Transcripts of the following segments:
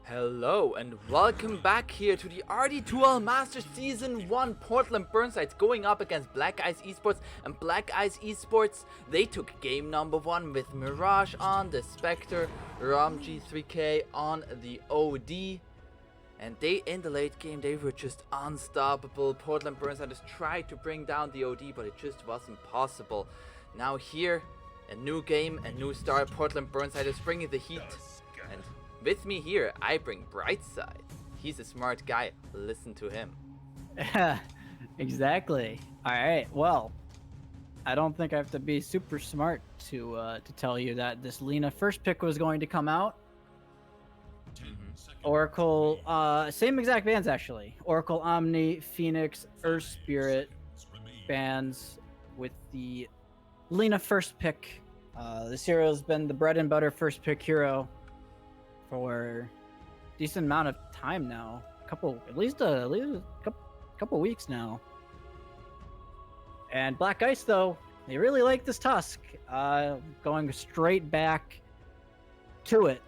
Hello and welcome back here to the RD2L Masters Season 1 Portland Burnsides going up against Black Ice Esports, and Black Ice Esports, they took game number 1 with Mirage on the Spectre, G3K on the OD, and they, in the late game, they were just unstoppable. Portland Burnsiders tried to bring down the OD, but it just wasn't possible. Now here, a new game, a new start, Portland Burnsiders bringing the heat, and with me here, I bring Brightside. He's a smart guy. Listen to him. Exactly. All right. Well, I don't think I have to be super smart to tell you that this Lina first pick was going to come out. Oracle, same exact bands actually. Oracle, Omni, Phoenix, Earth Spirit bands with the Lina first pick. This hero has been the bread and butter first pick hero for a decent amount of time now. At least a couple weeks now. And Black Ice, though, they really like this Tusk. Going straight back to it.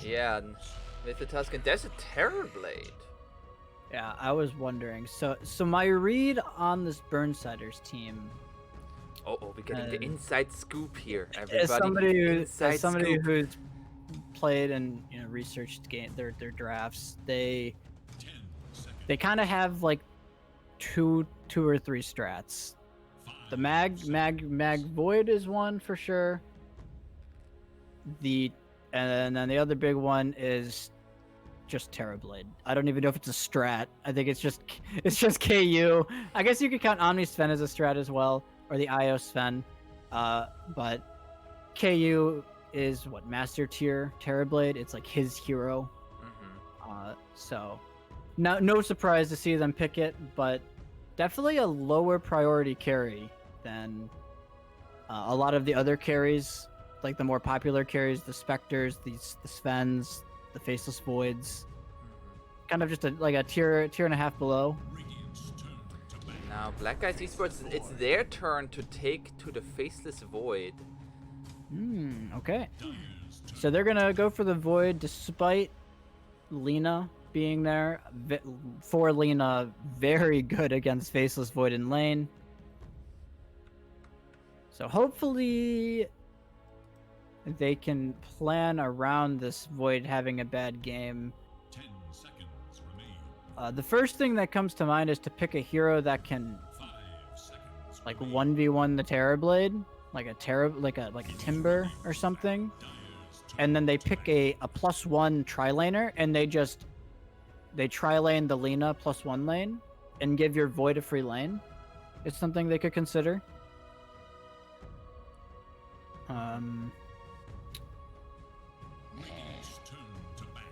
Yeah, and with the Tusk, and there's a Terrorblade. Yeah, I was wondering. So my read on this Burnsiders team. Oh, we're getting the inside scoop here, everybody. As somebody who's played and researched their drafts, they kind of have like two or three strats. The mag void is one for sure. And then the other big one is just Terrorblade. I don't even know if it's a strat. I think it's just KU. I guess you could count Omni Sven as a strat as well, or the IO Sven. But KU is what, master tier Terrorblade. It's like his hero. So no surprise to see them pick it, but definitely a lower priority carry than a lot of the other carries, like the more popular carries, the Spectres, the Svens, the Faceless Voids. Kind of just like a tier and a half below. Now, Black Ice Esports, it's their turn to take to the Faceless Void. Okay. So they're gonna go for the Void despite Lina being there. For Lina, very good against Faceless Void in lane. So hopefully they can plan around this Void having a bad game. 10 seconds remain. The first thing that comes to mind is to pick a hero that can 5 seconds like remain. 1v1 the Terrorblade, like a Timber or something, and then they pick a +1 tri-laner, and they tri-lane the Lina +1 lane and give your Void a free lane. It's something they could consider. Radiant's turn to ban.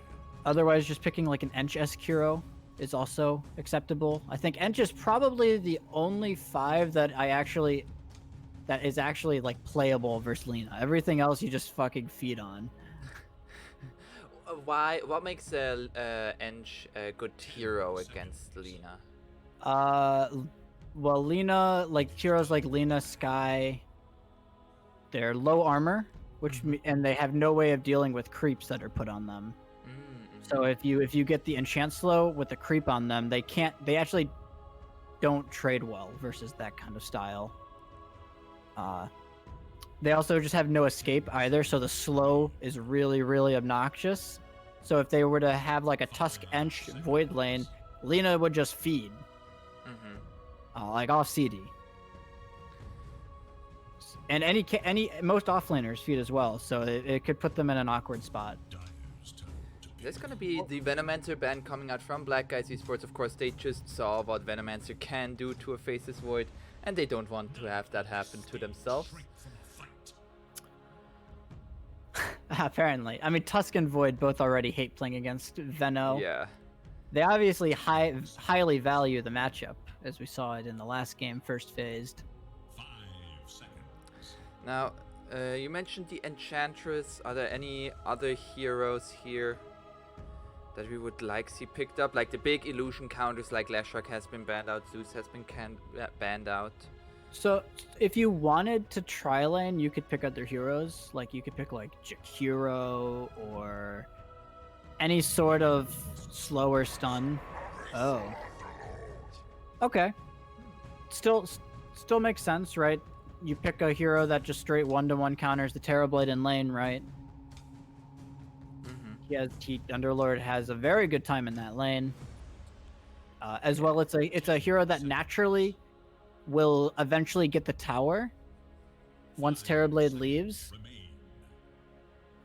Otherwise, just picking like an Ench-esque hero is also acceptable. I think Ench is probably the only 5 that is actually like playable versus Lina. Everything else you just fucking feed on. Why? What makes Ench a good hero against Lina? Well, Lina, like heroes like Lina, Sky, they're low armor, and they have no way of dealing with creeps that are put on them. So if you get the enchant slow with the creep on them, they actually don't trade well versus that kind of style. They also just have no escape either, so the slow is really, really obnoxious. So if they were to have like a Tusk Ench Void lane, Lina would just feed. Like off CD. And most offlaners feed as well, so it could put them in an awkward spot. Dyer's turn to ban. There's gonna be the Venomancer ban coming out from Black Ice Esports. Of course, they just saw what Venomancer can do to a Faceless Void, and they don't want to have that happen to themselves. Shrink from a fight. Apparently. I mean, Tusk and Void both already hate playing against Veno. Yeah. They obviously highly value the matchup, as we saw it in the last game, first phased. 5 seconds. Now, you mentioned the Enchantress. Are there any other heroes here that we would like to see picked up? Like the big illusion counters like Leshrac has been banned out, Zeus has been banned out. So if you wanted to tri lane, you could pick other heroes. Like you could pick like Jakiro or any sort of slower stun. Oh. Okay. Still makes sense, right? You pick a hero that just straight 1-to-1 counters the Terrorblade in lane, right? Underlord has a very good time in that lane. As well, it's a hero that naturally will eventually get the tower once Terrorblade leaves,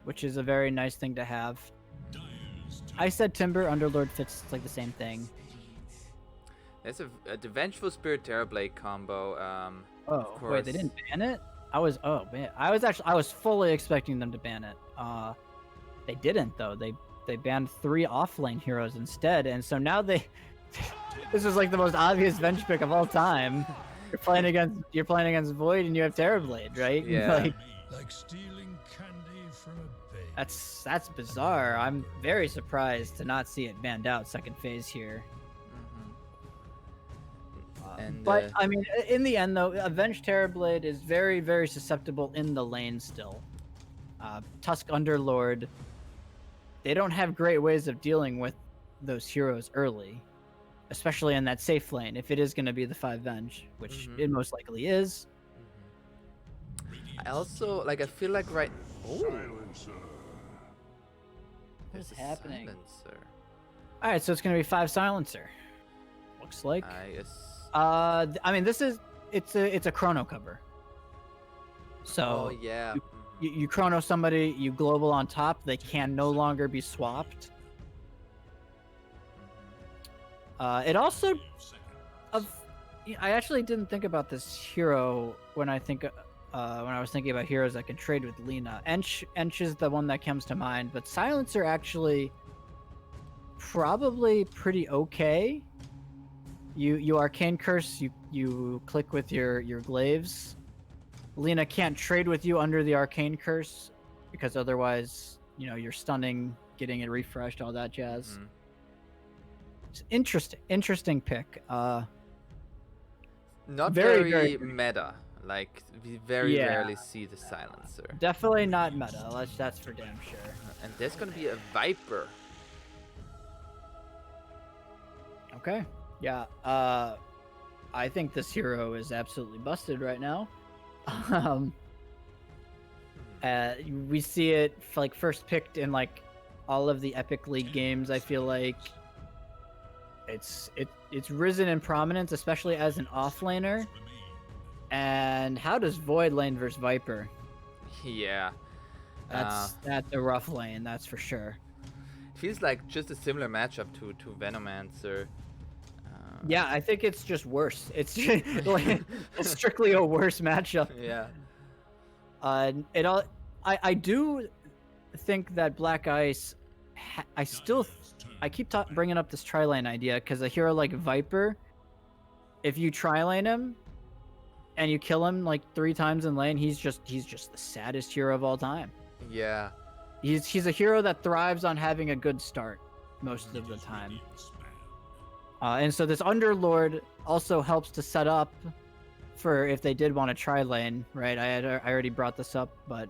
which is a very nice thing to have. I said Timber, Underlord fits like the same thing. There's the Vengeful Spirit Terrorblade combo. Oh wait, they didn't ban it? I was fully expecting them to ban it. They didn't though. They banned 3 offlane heroes instead, and so now they. This is like the most obvious bench pick of all time. You're playing against Void and you have Terrorblade, right? Yeah. Like stealing candy from a baby. That's bizarre. I'm very surprised to not see it banned out second phase here. But I mean, in the end though, Avenged Terrorblade is very, very susceptible in the lane still. Tusk Underlord, they don't have great ways of dealing with those heroes early, especially in that safe lane. If it is going to be the 5 Venge, which it most likely is. I also I feel like right. Oh, What's happening? Silencer. All right, so it's going to be 5 Silencer. Looks like. I mean, it's a chrono cover. So oh yeah. you chrono somebody, you global on top, they can no longer be swapped. It also, I actually didn't think about this hero when I was thinking about heroes that can trade with Lina. Ench is the one that comes to mind, but Silencer actually probably pretty okay. You Arcane Curse, you click with your glaives. Lina can't trade with you under the Arcane Curse because otherwise, you're stunning, getting it refreshed, all that jazz. It's interesting pick. Not very meta. Like we very rarely see the Silencer. Definitely not meta. That's for damn sure. And there's gonna be a Viper. Okay. Yeah. I think this hero is absolutely busted right now. We see it first picked in all of the Epic League games. I feel like it's risen in prominence, especially as an offlaner. And how does Void lane versus Viper? Yeah. That's a rough lane, that's for sure. Feels like just a similar matchup to Venomancer. Yeah, I think it's just worse. It's just, it's strictly a worse matchup. Yeah. I do think that Black Ice. I keep bringing up this tri-lane idea because a hero like Viper, if you tri-lane him, and you kill him 3 times in lane, he's just the saddest hero of all time. Yeah. He's a hero that thrives on having a good start most of the time. And so this Underlord also helps to set up for if they did want to tri-lane, right? I already brought this up, but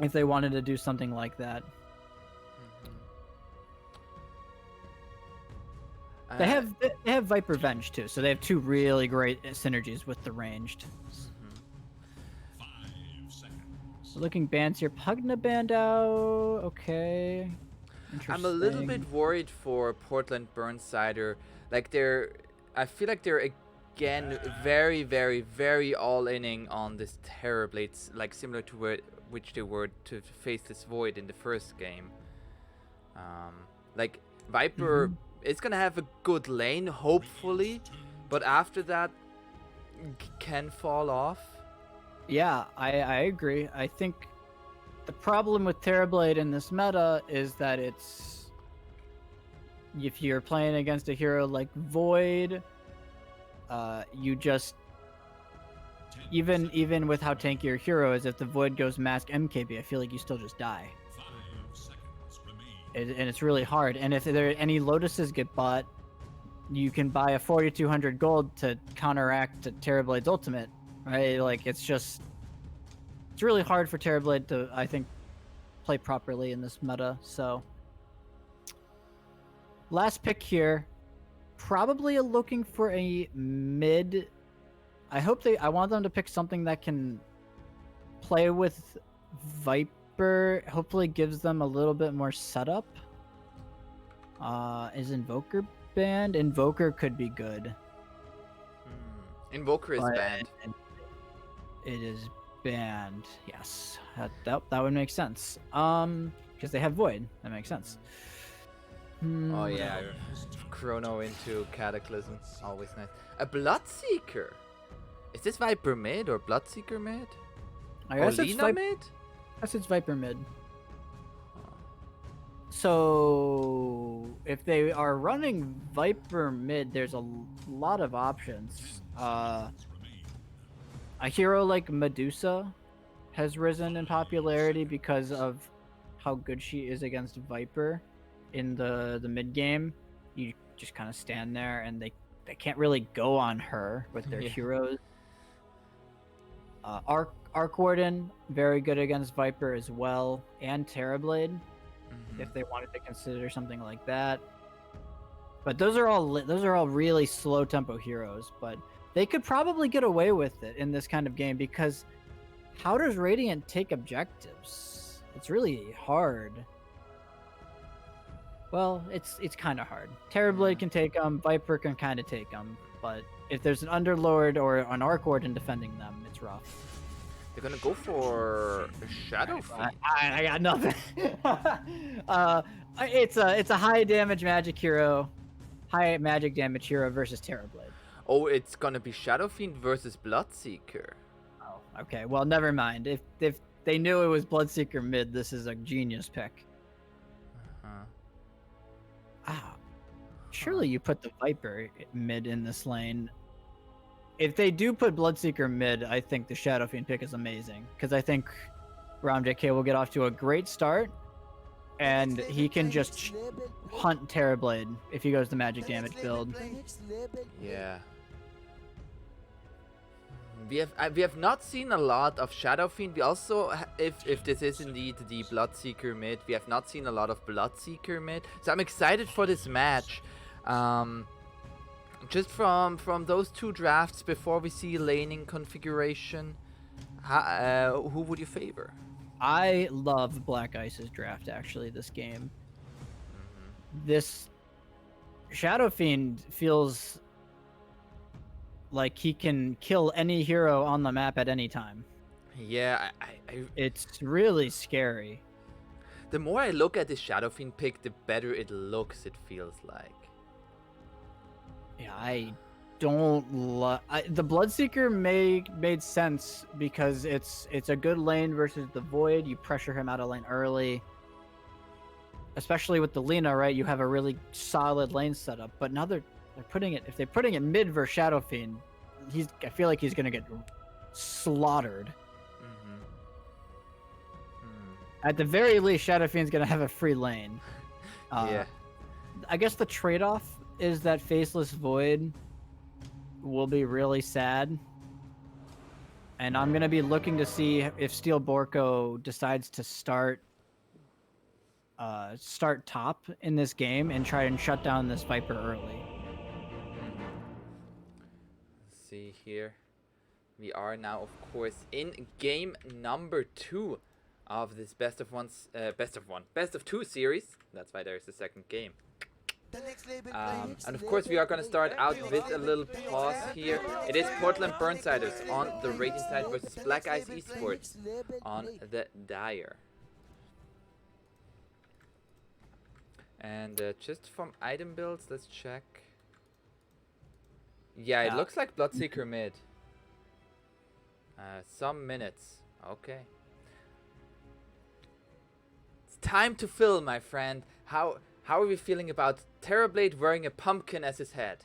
if they wanted to do something like that. They have Viper Venge too, so they have 2 really great synergies with the ranged. 5 seconds. Looking bans here, Pugna Bandao. Okay. I'm a little bit worried for Portland Burnsider. I feel like they're again very, very, very all-inning on this Terrorblades, similar to which they were to face this Void in the first game. Viper is gonna have a good lane, hopefully, but after that can fall off. Yeah, I agree. I think the problem with Terrorblade in this meta is that if you're playing against a hero like Void, you just even with how tanky your hero is, if the Void goes mask MKB, I feel like you still just die. 5 seconds remain. And it's really hard. And if there any Lotuses get bought, you can buy a 4,200 gold to counteract Terrorblade's ultimate, right? Like it's really hard for Terrorblade to, I think, play properly in this meta. So last pick here, probably looking for a mid. I want them to pick something that can play with Viper. Hopefully gives them a little bit more setup. Is Invoker banned? Invoker could be good. Invoker is but banned. It is banned. Yes, that would make sense. Because they have Void. That makes sense. Oh yeah, Chrono into Cataclysm. Always nice. A Bloodseeker. Is this Viper mid or Bloodseeker mid? I guess it's Lina mid? I guess it's Viper mid. So if they are running Viper mid, there's a lot of options. A hero like Medusa has risen in popularity because of how good she is against Viper in the mid game. You just kind of stand there and they can't really go on her with their heroes. Arc Warden, very good against Viper as well, and Terrorblade, if they wanted to consider something like that. But those are all really slow tempo heroes, but they could probably get away with it in this kind of game because how does Radiant take objectives? It's really hard. Well, it's kind of hard. Terrorblade can take them, Viper can kind of take them, but if there's an Underlord or an Arc Warden defending them, it's rough. They're gonna go for a Shadow Fiend. I got nothing. It's a high damage magic hero, high magic damage hero versus Terrorblade. Oh, it's gonna be Shadow Fiend versus Bloodseeker. Oh, okay. Well, never mind. If they knew it was Bloodseeker mid, this is a genius pick. Surely you put the Viper mid in this lane. If they do put Bloodseeker mid, I think the Shadow Fiend pick is amazing because I think Ram JK will get off to a great start, and he can just hunt Terrorblade if he goes the magic damage build. Yeah. We have not seen a lot of Shadow Fiend. We also, if this is indeed the Bloodseeker mid, we have not seen a lot of Bloodseeker mid. So I'm excited for this match. Just from those two drafts before we see laning configuration, who would you favor? I love Black Ice's draft actually this game. This Shadow Fiend feels like he can kill any hero on the map at any time. Yeah, it's really scary. The more I look at this Shadow Fiend pick, the better it looks, it feels like. Yeah, I don't the Bloodseeker made sense because it's a good lane versus the Void. You pressure him out of lane early. Especially with the Lina, right? You have a really solid lane setup. But now they're putting it, if they're putting it mid versus Shadow Fiend, I feel like he's gonna get slaughtered. At the very least, Shadow Fiend's gonna have a free lane. Yeah. I guess the trade-off is that Faceless Void will be really sad. And I'm gonna be looking to see if Steel Borko decides to start top in this game and try and shut down this Viper early. Let's see here. We are now, of course, in game number 2 of this best of two series. That's why there's a second game. And of course we are going to start out with a little pause here. It is Portland Burnsiders on the Radiant side versus Black Ice Esports on the Dire. And just from item builds, let's check. Yeah, it looks like Bloodseeker mid. Some minutes. Okay. It's time to fill, my friend. How are we feeling about Terrorblade wearing a pumpkin as his head?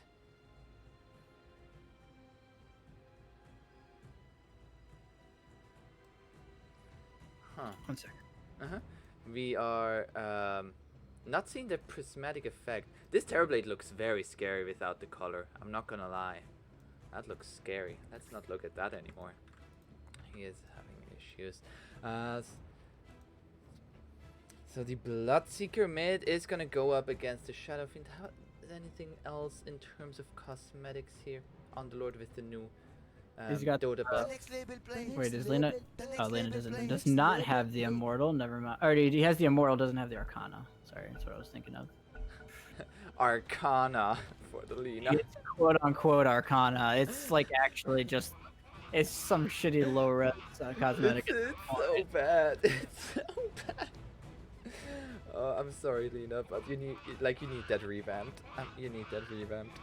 Huh. 1 second. We are not seeing the prismatic effect. This Terrorblade looks very scary without the color. I'm not gonna lie. That looks scary. Let's not look at that anymore. He is having issues. So the Bloodseeker mid is gonna go up against the Shadow Fiend. How, is anything else in terms of cosmetics here? Underlord with the new He's got Dota buff. Wait, is Lena? Oh, Lena does not have the Immortal. Never mind. Or he has the Immortal, doesn't have the Arcana. Sorry, that's what I was thinking of. Arcana for the Lena. It's quote unquote Arcana. It's like actually just, it's some shitty low res cosmetic. It's so bad. It's so bad. I'm sorry, Lena, but you need that revamped. You need that revamped.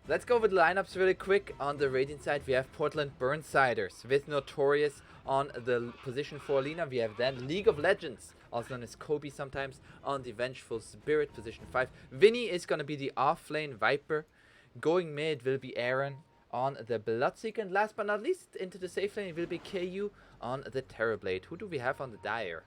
Let's go with lineups really quick. On the Radiant side, we have Portland Burnsiders with Notorious on the position 4 Lena. We have then League of Legends, also known as Kobe sometimes, on the Vengeful Spirit, position 5. Vinny is going to be the off-lane Viper. Going mid will be Aaron on the Bloodseeker. And last but not least, into the safe lane, it will be KU on the Terrorblade. Who do we have on the Dire?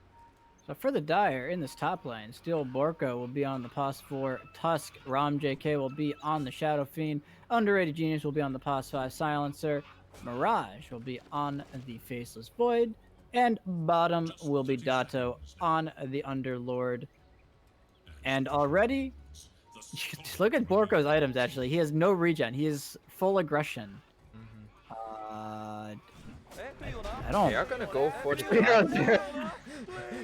So for the Dire in this top lane, Steel Borko will be on the POS 4, Tusk, Rom JK will be on the Shadow Fiend, Underrated Genius will be on the POS 5 Silencer, Mirage will be on the Faceless Void, and bottom will be Dato on the Underlord. And already, look at Borko's items actually, he has no regen, he is full aggression. I don't... They are gonna go for the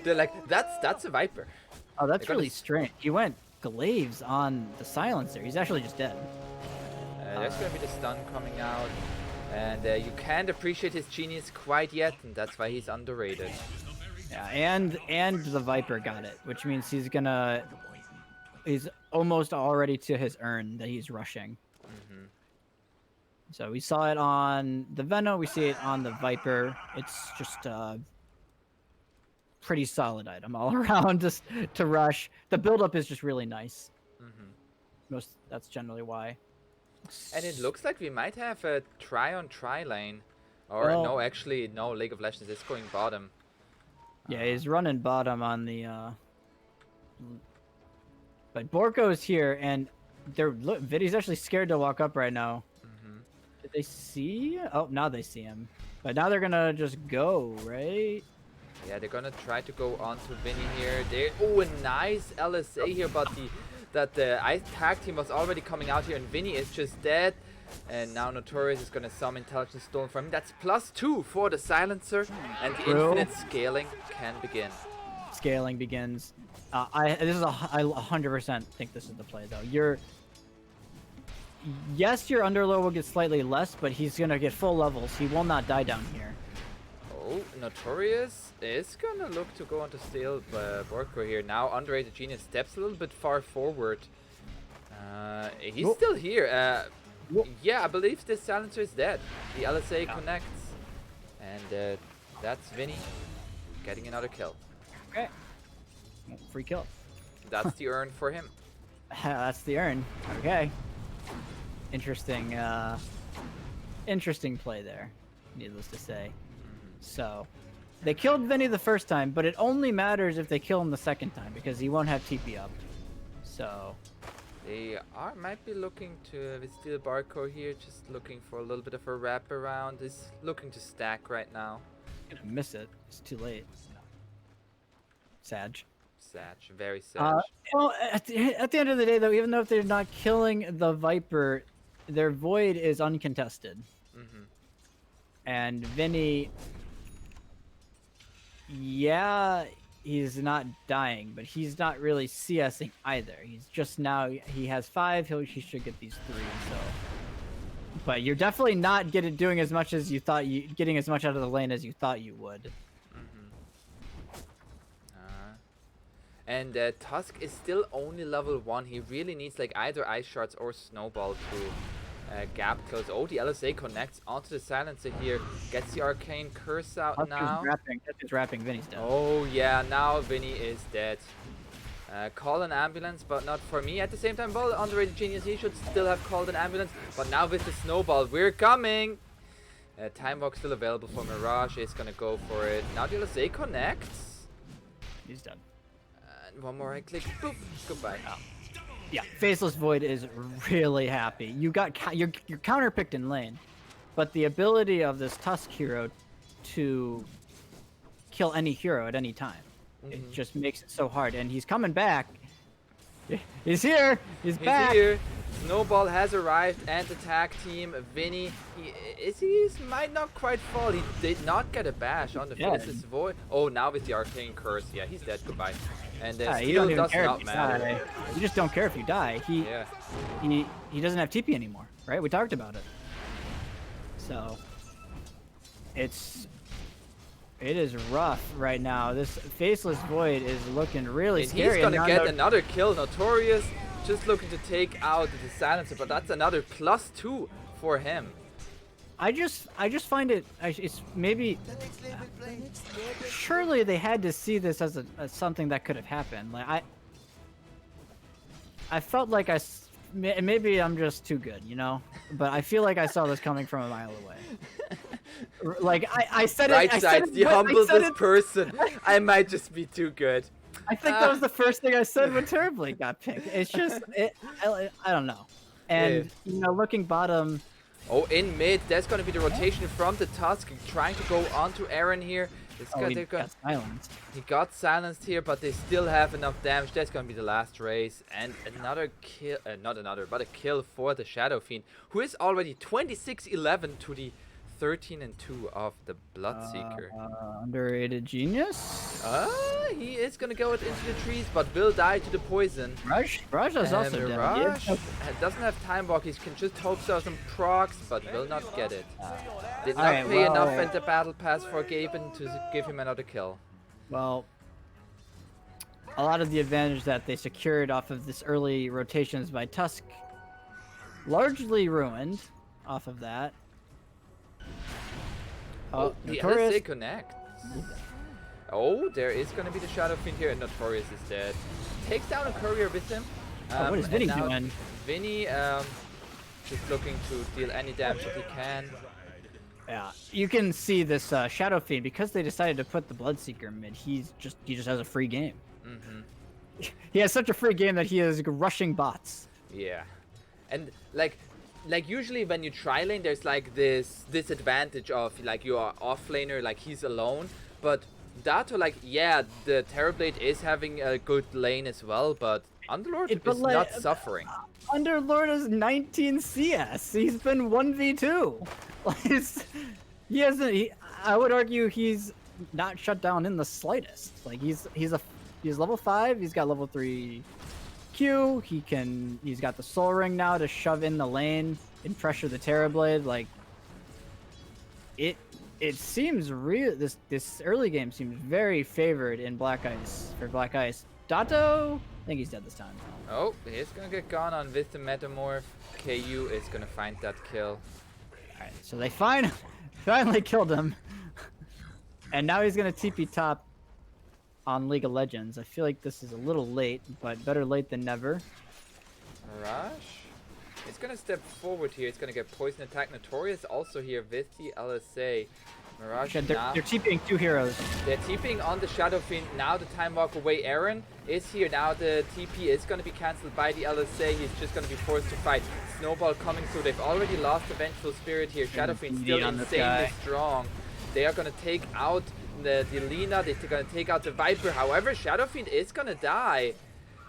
They're like, that's a Viper. Oh, that's really strange. He went Glaives on the Silencer. He's actually just dead. There's gonna be the stun coming out. And you can't appreciate his genius quite yet, and that's why he's underrated. Yeah, and the Viper got it, which means he's almost already to his urn that he's rushing. So we saw it on the Venom, we see it on the Viper. It's just a pretty solid item all around just to rush. The build-up is just really nice. That's generally why. And it looks like we might have a try lane. Or well, no, actually, no, League of Legends is going bottom. Yeah, he's running bottom on the... But Borko is here, and Viddy's actually scared to walk up right now. Did they see? Oh, now they see him. But now they're gonna just go, right? Yeah, they're gonna try to go onto Vinny here. Oh, a nice LSA here, but the Ice tag team was already coming out here, and Vinny is just dead. And now Notorious is gonna summon Intelligence Stolen from him. That's +2 for the Silencer, and the infinite scaling can begin. Scaling begins. I 100% think this is the play though. Yes, your Underlord will get slightly less, but he's gonna get full levels. He will not die down here. Oh, Notorious is gonna look to go onto Steel Borko here. Now Underrated Genius steps a little bit far forward. He's still here. Yeah, I believe this Silencer is dead. The LSA connects. And that's Vinny getting another kill. Okay. Free kill. That's the urn for him. That's the urn. Okay. Interesting, interesting play there, needless to say. So, they killed Vinny the first time, but it only matters if they kill him the second time, because he won't have TP up. So... They might be looking to, with Steel Barco here, just looking for a little bit of a wrap around. He's looking to stack right now. Gonna miss it. It's too late. Sag. Very sad. Well, at the end of the day, though, even though if they're not killing the Viper, their Void is uncontested. And Vinny, yeah, he's not dying, but he's not really CSing either. He's just now, he has 5, he should get these 3, so. But you're definitely not doing as much as you thought getting as much out of the lane as you thought you would. And Tusk is still only level 1. He really needs like either Ice Shards or Snowball to gap close. Oh, the LSA connects onto the Silencer here. Gets the Arcane Curse out Tusk now. Is wrapping. Vinny's dead. Oh yeah, now Vinny is dead. Call an ambulance, but not for me. At the same time, well, Underrated Genius, he should still have called an ambulance. But now with the Snowball, we're coming! Time Walk still available for Mirage. Is gonna go for it. Now the LSA connects. He's dead. And one more right click. Boop. Goodbye. Yeah, Faceless Void is really happy. You got you're counter picked in lane, but the ability of this Tusk hero to kill any hero at any time, it just makes it so hard. And he's coming back. He's here. He's back. Here. Snowball has arrived, and the tag team, Vinny, he might not quite fall. He did not get a bash on the Faceless Void. Oh, now with the Arcane Curse, yeah, he's dead. Goodbye. And You still does not matter. You just don't care if you die. He doesn't have TP anymore, right? We talked about it. So it is rough right now. This Faceless Void is looking really scary. He's gonna get another kill. Notorious just looking to take out the Silencer, but that's another +2 for him. I just find it's maybe surely they had to see this as something that could have happened. Like I felt like maybe I'm just too good, you know, but I feel like I saw this coming from a mile away. Like I said it. Brightside, the humblest person. I might just be too good. I think that was the first thing I said when Terribly got picked. It's just I don't know. And you know, looking bottom. Oh, in mid, there's going to be the rotation from the Tusk, trying to go onto Aaron here. He got silenced. He got silenced here, but they still have enough damage. That's going to be the last race. And another kill, not another, but a kill for the Shadow Fiend, who is already 26-11 to the 13-2 of the Bloodseeker. Underrated genius? He is going to go into the trees, but will die to the poison. Mirage is also dead. Mirage doesn't have time walk. He can just hope for some procs, but will not get it. Did not pay enough in the battle pass for Gaben to give him another kill. Well, a lot of the advantage that they secured off of this early rotations by Tusk largely ruined off of that. Oh, the LSA connects. Oh, there is going to be the Shadow Fiend here, and Notorious is dead. Takes down a courier with him. What is Vinny doing? Vinny just looking to deal any damage if he can. Yeah, you can see this Shadow Fiend, because they decided to put the Bloodseeker mid. He just has a free game. He has such a free game that he is rushing bots. Yeah, and like usually when you tri lane, there's like this disadvantage of like you are off laner, like he's alone. But Dato, like, yeah, the Terrorblade is having a good lane as well, but Underlord is not suffering. Underlord is 19 CS. He's been 1v2. He hasn't. I would argue he's not shut down in the slightest. Like he's level 5. He's got level 3 Q. He's got the Soul Ring now to shove in the lane and pressure the Terrorblade. Like it seems real. This early game seems very favored in Black Ice for Black Ice. Dato, I think he's dead this time. Oh, he's gonna get gone on with the Metamorph. KU is gonna find that kill. Alright, so they finally killed him. And now he's gonna TP top on League of Legends. I feel like this is a little late, but better late than never. Mirage? It's gonna step forward here. It's gonna get poison attack. Notorious also here with the LSA. Mirage they're TPing 2 heroes. They're TPing on the Shadow Fiend. Now the time walk away. Aaron is here. Now the TP is gonna be cancelled by the LSA. He's just gonna be forced to fight. Snowball coming through. They've already lost the Vengeful Spirit here. Shadow Fiend still insanely strong. They are gonna take out the Lina. They're gonna take out the Viper. However, Shadow Fiend is gonna die.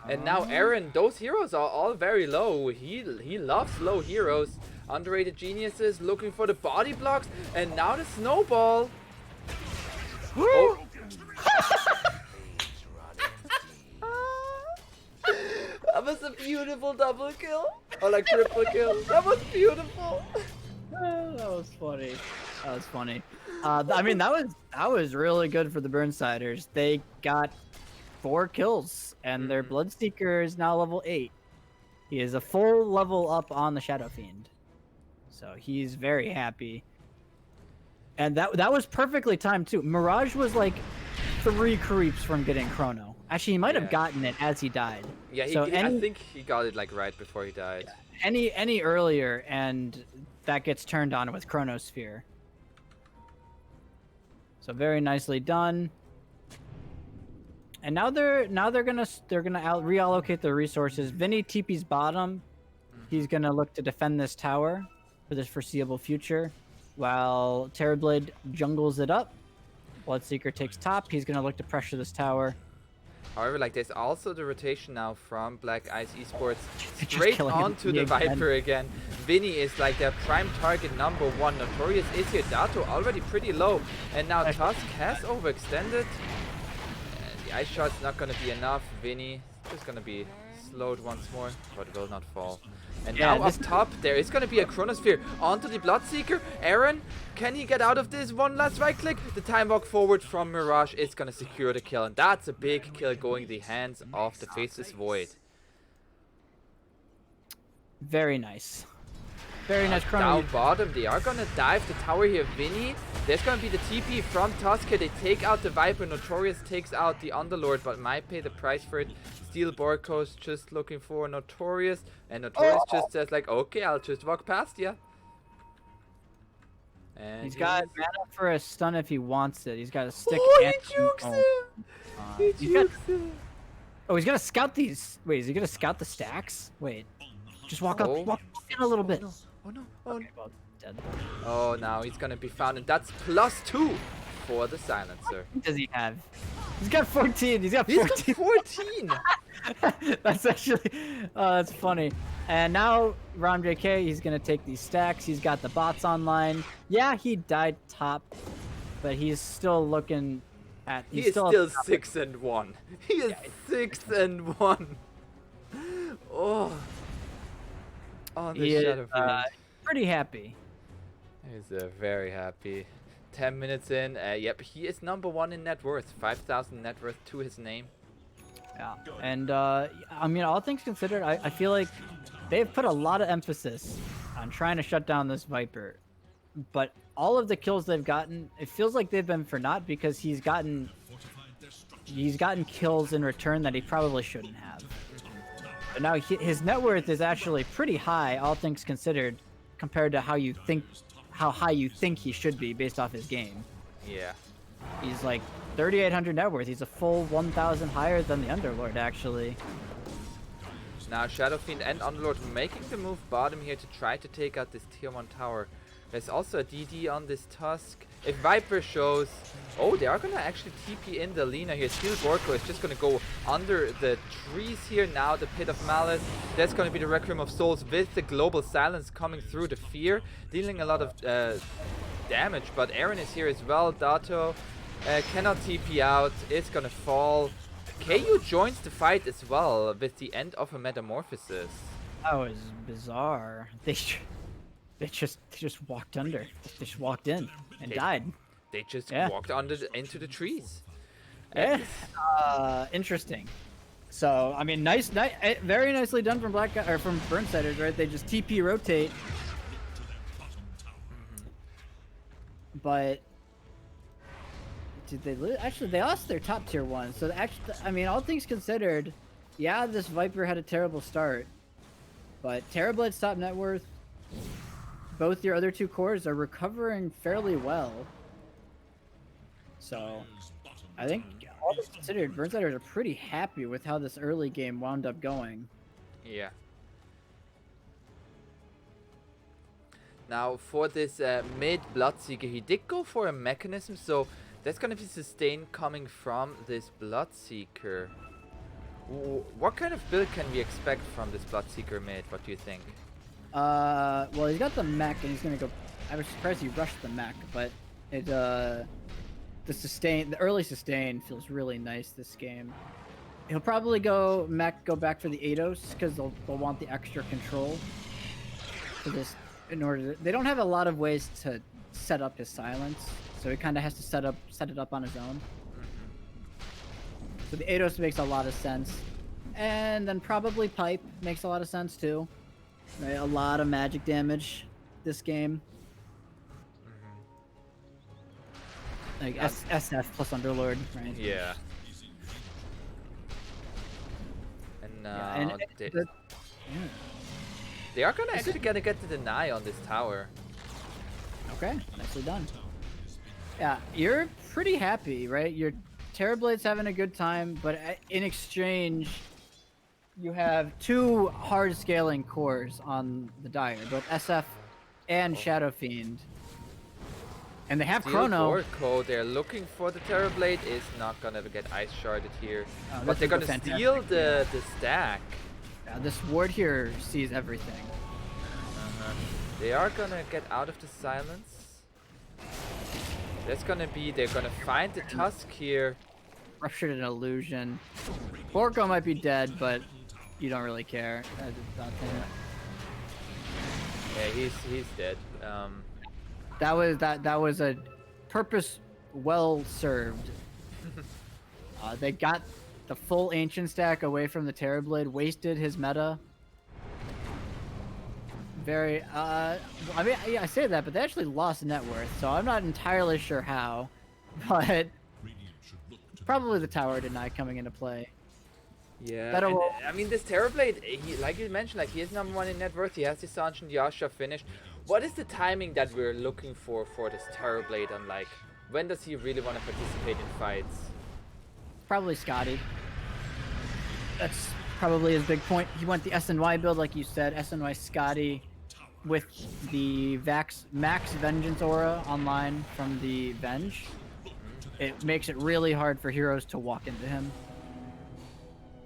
And now Aaron, those heroes are all very low. He loves low heroes. Underrated geniuses looking for the body blocks. And now the Snowball. Oh. That was a beautiful double kill. Or like triple kill. That was beautiful. That was funny. That was funny. I mean, that was really good for the Burnsiders. They got 4 kills, and their Bloodseeker is now level 8. He is a full level up on the Shadow Fiend, so he's very happy. And that was perfectly timed too. Mirage was like 3 creeps from getting Chrono. Actually, he might have gotten it as he died. Yeah, I think he got it like right before he died. Any earlier, and that gets turned on with Chronosphere. So very nicely done. And now they're gonna reallocate their resources. Vinny TP's bottom. He's gonna look to defend this tower for the foreseeable future, while Terrorblade jungles it up. Bloodseeker takes top. He's gonna look to pressure this tower. However, like there's also the rotation now from Black Ice Esports Just straight killing him onto the again. Viper again. Vinny is like their prime target #1. Notorious is here. Dato already pretty low. And now Tusk has overextended. The ice shot's not gonna be enough. Vinny just gonna be slowed once more, but will not fall. And Yeah, now up top, there is gonna be a Chronosphere onto the Bloodseeker. Aaron, can he get out of this one last right click? The time walk forward from Mirage is gonna secure the kill, and that's a big kill going the hands of the Faceless Void. Very nice. Very nice chrono. Down bottom, they are gonna dive the tower here. Vinny, there's gonna be the TP from Tusker. They take out the Viper. Notorious takes out the Underlord, but might pay the price for it. Steel Borko's just looking for Notorious, and Notorious just says like, okay, I'll just walk past ya. And He's got mana for a stun if he wants it. He's got a stick. Oh, and he jukes oh. him! He He's got- jukes him! Oh, he's gonna scout these. Wait, is he gonna scout the stacks? Wait, just walk up, Oh. walk in a little bit. Oh no, oh no. Okay, well, dead. Oh, now he's gonna be found, and that's +2 for the Silencer. What does he have? He's got 14. He's got He's 14. got 14! That's actually, that's funny. And now Rom JK, he's gonna take these stacks. He's got the bots online. Yeah, he died top, but he's still looking at. He He's is still up top. 6-1. He is 6-1. Oh. On the He is Shadow Fiend. pretty happy. He's very happy. 10 minutes in. Yep, he is #1 in net worth. 5,000 net worth to his name. Yeah, and I mean, all things considered, I feel like they've put a lot of emphasis on trying to shut down this Viper, but all of the kills they've gotten, it feels like they've been for naught because he's gotten kills in return that he probably shouldn't have. But now his net worth is actually pretty high, all things considered, compared to how high you think he should be based off his game. Yeah. He's like 3,800 net worth. He's a full 1,000 higher than the Underlord, actually. Now Shadow Fiend and Underlord making the move bottom here to try to take out this tier 1 tower. There's also a DD on this Tusk. If Viper shows... Oh, they are gonna actually TP in the Lina here. Steel Borko is just gonna go under the trees here now. The Pit of Malice. That's gonna be the Requiem of Souls with the Global Silence coming through the Fear. Dealing a lot of damage, but Aaron is here as well. Dato cannot TP out. It's gonna fall. KU joins the fight as well with the end of a Metamorphosis. That was bizarre. They just walked under. They just walked in and died. They just Yeah. walked into the trees. Yeah. Interesting. So I mean, very nicely done from from Burnsiders, right? They just TP rotate, but did they actually? They lost their top tier 1. So actually, I mean, all things considered, yeah, this Viper had a terrible start, but Terrorblade's top net worth. Both your other 2 cores are recovering fairly well. So, I think all this considered, Burnsiders are pretty happy with how this early game wound up going. Yeah. Now for this mid Bloodseeker, he did go for a mechanism, so there's gonna be sustain coming from this Bloodseeker. What kind of build can we expect from this Bloodseeker mid? What do you think? Well, he's got the mech, and he's gonna go. I was surprised he rushed the mech, but it the early sustain feels really nice this game. He'll probably go back for the Ados because they'll want the extra control for this. They don't have a lot of ways to set up his silence, so he kind of has to set it up on his own. So the Ados makes a lot of sense, and then probably Pipe makes a lot of sense too. Right, a lot of magic damage this game. Like SF plus Underlord, right? Yeah. And now Yeah, they are gonna actually get the deny on this tower. Okay, nicely done. Yeah, you're pretty happy, right? Terrorblade's having a good time, but in exchange, you have 2 hard scaling cores on the Dire, both SF and Shadow Fiend. And they have Steel Chrono. Borko, they're looking for the Terrorblade, is not gonna get ice sharded here. Oh, But they're gonna fantastic, steal the stack. This ward here sees everything. They are gonna get out of the silence. That's gonna be, they're gonna find the Tusk here. Ruptured an illusion. Borko might be dead, but you don't really care. Yeah, he's dead. That was a purpose well served. They got the full ancient stack away from the Terrorblade, wasted his meta. Very I mean, yeah, I say that, but they actually lost net worth, so I'm not entirely sure how. But probably the tower deny coming into play. Yeah, and, I mean, this Terrorblade, he, like you mentioned, like he is #1 in net worth. He has the Sanch and the Asha finished. What is the timing that we're looking for this Terrorblade, and like when does he really want to participate in fights? Probably Scotty. That's probably his big point. He went the SNY build, like you said, SNY Scotty, with the Max Vengeance aura online from the Venge. It makes it really hard for heroes to walk into him.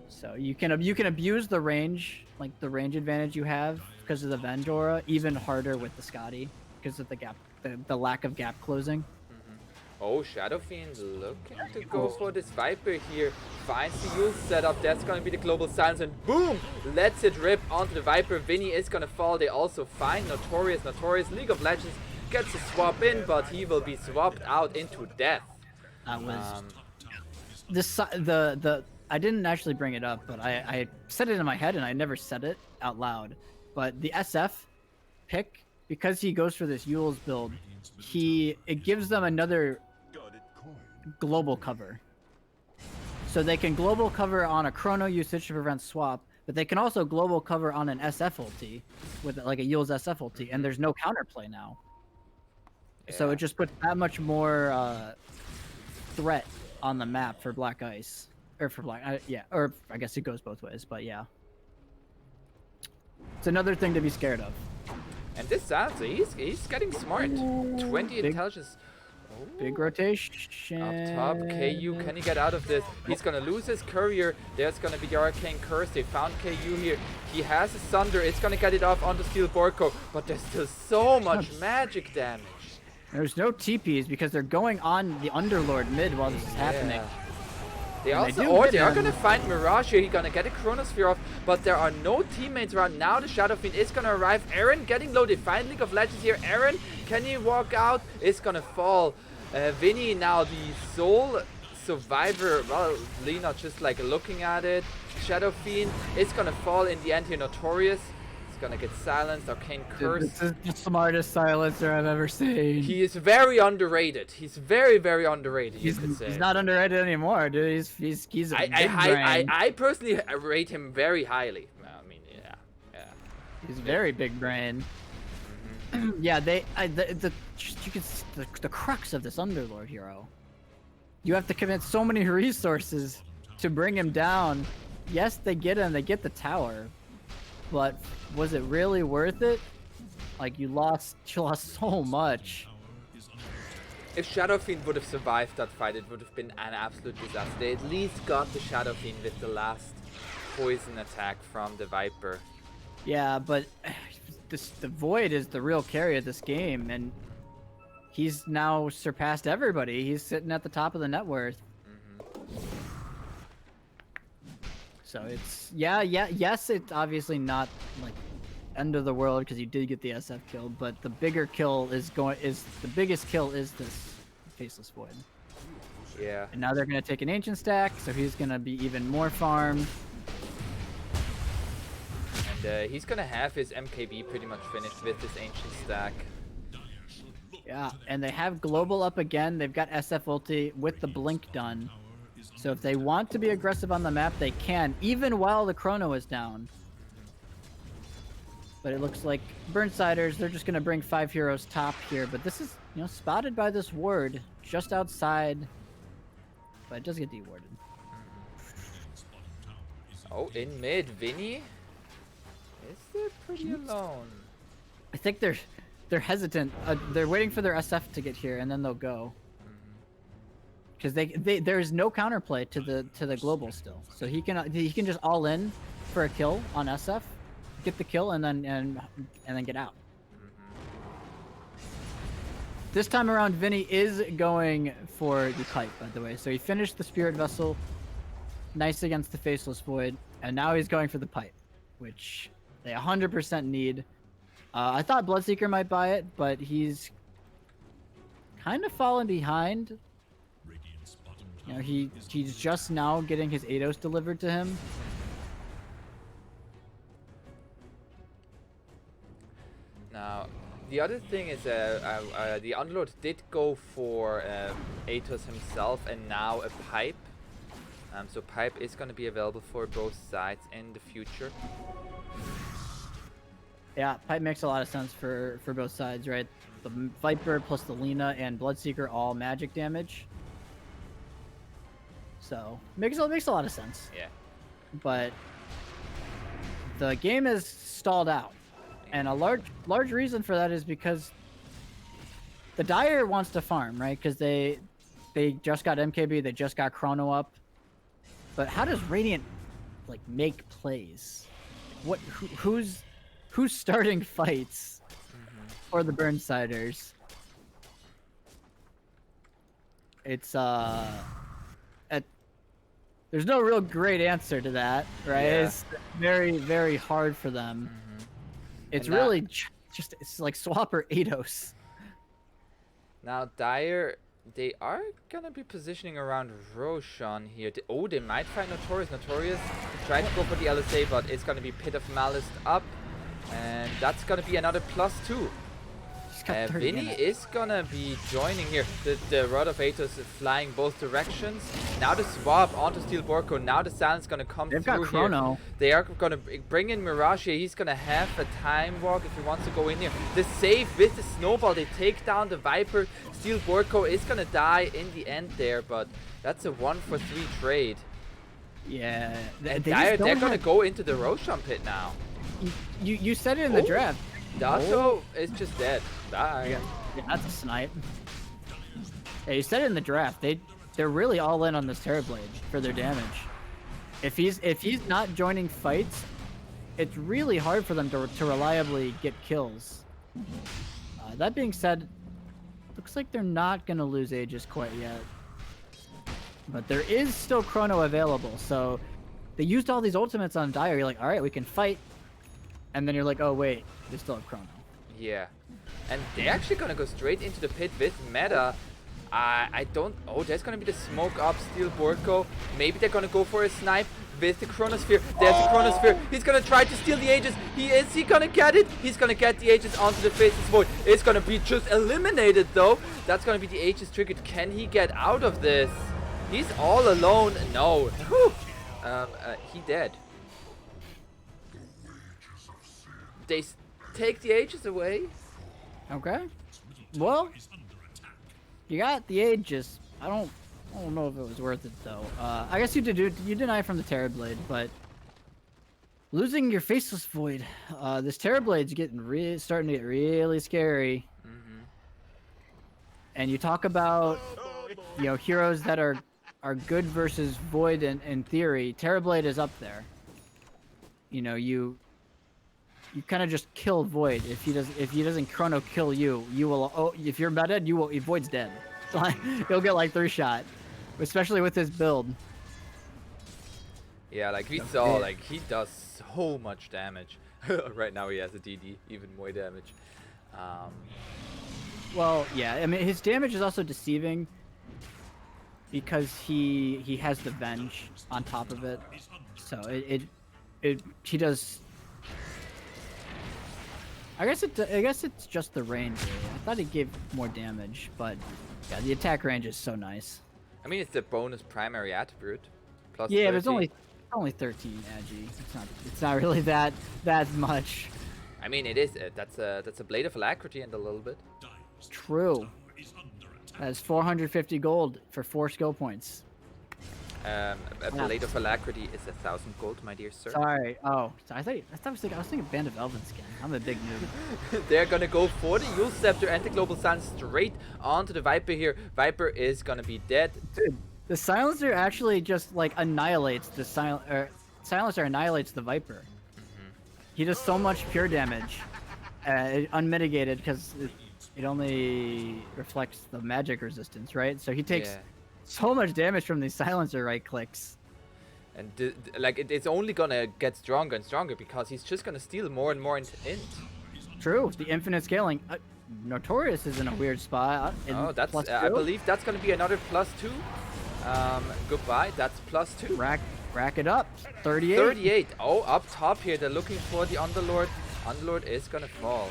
So you can abuse the range, like the range advantage you have because of the Venge aura, even harder with the Scotty because of the gap, the lack of gap closing. Oh, Shadow Fiend looking to go for this Viper here. Finds the ult setup. That's going to be the global silence. And boom! Lets it rip onto the Viper. Vinny is going to fall. They also find Notorious. Notorious, League of Legends, gets a swap in, but he will be swapped out into death. That was... I didn't actually bring it up, but I said it in my head and I never said it out loud. But the SF pick, because he goes for this Yule's build, it gives them another global cover. So they can global cover on a chrono usage to prevent swap, but they can also global cover on an SF ulti with like a Yule's SF ulti, and there's no counterplay now. Yeah. So it just puts that much more threat on the map for Black Ice. Or for Black, yeah, or I guess it goes both ways, but yeah. It's another thing to be scared of. And this Sansa, he's getting smart. 20 intelligence. Oh. Big rotation. Up top, KU, can he get out of this? He's gonna lose his courier. There's gonna be the Arcane Curse. They found KU here. He has a Sunder. It's gonna get it off onto Steel Borko, but there's still so much magic damage. There's no TPs because they're going on the Underlord mid while this is happening. They are gonna find Mirage here. He's gonna get a Chronosphere off, but there are no teammates around. Now the Shadow Fiend is gonna arrive. Aaron getting low. They find League of Legends here. Aaron, can he walk out? It's gonna fall. Vinny now the sole survivor. Well, Lena just like looking at it. Shadow Fiend is gonna fall in the end here. Notorious. Gonna get silenced. Arcane Curse. This is the smartest silencer I've ever seen. He is very underrated. He's very, very underrated. You could say. He's not underrated anymore, dude. He's a big brain. I personally rate him very highly. I mean, yeah. He's very big brain. Yeah, the crux of this Underlord hero. You have to commit so many resources to bring him down. Yes, they get him. They get the tower. But was it really worth it? Like you lost so much. If Shadow Fiend would have survived that fight, it would have been an absolute disaster. They at least got the Shadow Fiend with the last poison attack from the Viper. Yeah, but the Void is the real carry of this game, and he's now surpassed everybody. He's sitting at the top of the net worth. So it's yes, it's obviously not like end of the world because you did get the SF kill, but the biggest kill is this Faceless Void. Yeah. And now they're gonna take an ancient stack, so he's gonna be even more farmed. And he's gonna have his MKB pretty much finished with this ancient stack. Yeah, and they have global up again. They've got SF ulti with the blink done. So if they want to be aggressive on the map, they can, even while the chrono is down. But it looks like Burnsiders, they're just going to bring 5 heroes top here. But this is, spotted by this ward just outside but it does get dewarded. Oh, in mid, Vinny is there pretty alone. I think they're hesitant. They're waiting for their SF to get here, and then they'll go. Because there's no counterplay to the global still, so he can just all in for a kill on SF, get the kill, and then get out. This time around, Vinny is going for the kite, by the way. So he finished the Spirit Vessel, nice against the Faceless Void, and now he's going for the pipe, which they 100% need. I thought Bloodseeker might buy it, but he's kind of fallen behind. You know, he's just now getting his Ados delivered to him. Now, the other thing is the Underlord did go for Atos himself and now a pipe. So pipe is going to be available for both sides in the future. Yeah, pipe makes a lot of sense for both sides, right? The Viper plus the Lina and Bloodseeker all magic damage. So makes a lot of sense. Yeah. But the game is stalled out, and a large reason for that is because the Dire wants to farm, right? Because they just got MKB, they just got Chrono up. But how does Radiant like make plays? Who's starting fights for the Burnsiders? It's there's no real great answer to that, right? Yeah. It's very, very hard for them. It's And really just it's like swap or Ados. Now Dire, they are gonna be positioning around Roshan here. They might find Notorious. Notorious tried to go for the LSA, but it's gonna be Pit of Malice up, and that's gonna be another +2. Vinny is gonna be joining here. The Rod of Atos is flying both directions. Now the swap onto Steel Borko. Now the silence gonna come They've through got Chrono. here. They are gonna bring in Mirage here. He's gonna have a time walk if he wants to go in here. The save with the snowball. They take down the Viper. Steel Borko is gonna die in the end there, but that's a 1-for-3 trade. Yeah, And they're gonna go into the Roshan pit now. You said it in the draft. Dato is just dead. Die. Yeah, that's a snipe. Yeah, you said it in the draft. They're really all in on this Terrorblade for their damage. If he's not joining fights, it's really hard for them to reliably get kills. That being said, looks like they're not gonna lose Aegis quite yet. But there is still Chrono available, so they used all these ultimates on Dire. You're like, all right, we can fight, and then you're like, oh wait, they still have Chrono. Yeah, and they're actually gonna go straight into the pit with meta. I don't. Oh, there's gonna be the smoke up Steel Borko. Maybe they're gonna go for a snipe with the Chronosphere. There's the Chronosphere. He's gonna try to steal the Aegis. Is he gonna get it? He's gonna get the Aegis onto the Faceless Void. It's gonna be just eliminated though. That's gonna be the Aegis triggered. Can he get out of this? He's all alone. No. Whew. He dead. They take the Aegis away. Okay. Well, you got the Aegis. I don't know if it was worth it though. I guess you deny from the Terrorblade, but losing your Faceless Void, this Terrorblade's starting to get really scary. And you talk about heroes that are good versus Void in theory. Terrorblade is up there. You kind of just kill Void. If he doesn't Chrono kill you, you will. Oh, if you're meta, Void's dead. He'll get like 3-shot, especially with his build. Yeah, like we saw, like he does so much damage. Right now he has a DD, even more damage. Well, yeah. I mean, his damage is also deceiving because he has the Venge on top of it. So he does. I guess it's just the range. I thought he gave more damage, but yeah, the attack range is so nice. I mean, it's the bonus primary attribute. Plus yeah, 30. but it's only 13 agi. It's not really that much. I mean, it is. That's a Blade of Alacrity and a little bit. True. That's 450 gold for 4 skill points. A blade of alacrity is 1,000 gold, my dear sir. Sorry. Oh, I was thinking Band of Elven skin. I'm a big noob. They're gonna go for the Yule Scepter and the Global Silence straight onto the Viper here. Viper is gonna be dead. Dude, the Silencer actually just like annihilates the Silencer annihilates the Viper. He does so much pure damage, unmitigated, because it only reflects the magic resistance, right? So he takes so much damage from these Silencer right clicks. And like it's only gonna get stronger and stronger because he's just gonna steal more and more int. True, the infinite scaling. Notorious is in a weird spot. Oh, that's I believe that's gonna be another +2. Goodbye. That's +2. Rack it up. 38. 38. Oh, up top here, they're looking for the Underlord. Underlord is gonna fall.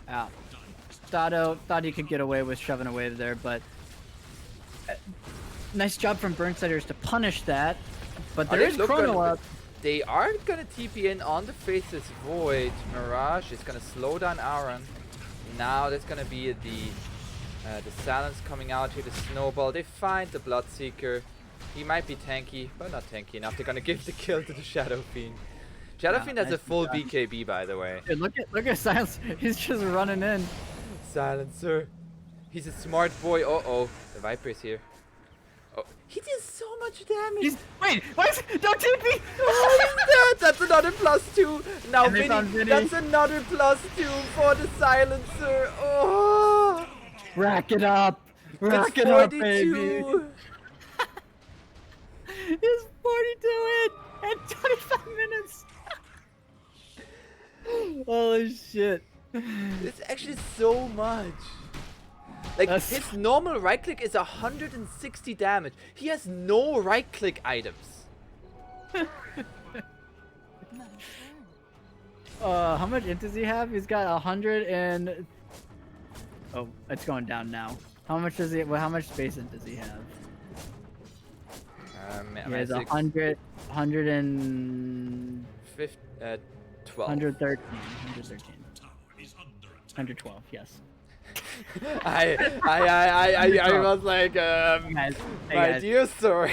Yeah. Thought he could get away with shoving a wave there, but nice job from Burnsiders to punish that. But there is Chrono up. They are gonna TP in on the Faceless Void. Mirage is gonna slow down Aaron. Now there's gonna be the Silence coming out here, the Snowball. They find the Bloodseeker. He might be tanky, but not tanky enough. They're gonna give the kill to the Shadow Fiend. Shadow Fiend has a full BKB, by the way. Dude, look at Silence. He's just running in. Silencer. He's a smart boy. Uh-oh. The Viper is here. Oh, he did so much damage. Wait, what? Don't TP! Oh, he's dead. That's another +2. Now Vinny, that's another +2 for the Silencer. Oh. Rack it up. Rack it 42. up, baby. He's 42 in 25 minutes. Holy shit. It's actually so much. Like, his normal right click is 160 damage. He has no right click items. How much int does he have? He's got 100 and... Oh, it's going down now. How much does he? Well, how much space int does he have? He has 100 and 12. 113. 112. Yes. I was like, my dear sir.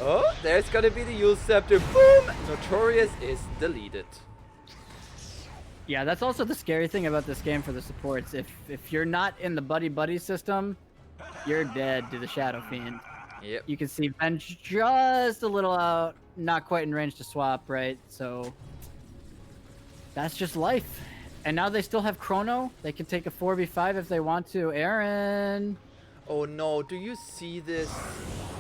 Oh, there's gonna be the Yule Scepter. Boom! Notorious is deleted. Yeah, that's also the scary thing about this game for the supports. If you're not in the buddy system, you're dead to the Shadow Fiend. Yep. You can see Bench just a little out, not quite in range to swap, right? So that's just life. And now they still have Chrono. They can take a 4v5 if they want to. Aaron. Oh no, do you see this?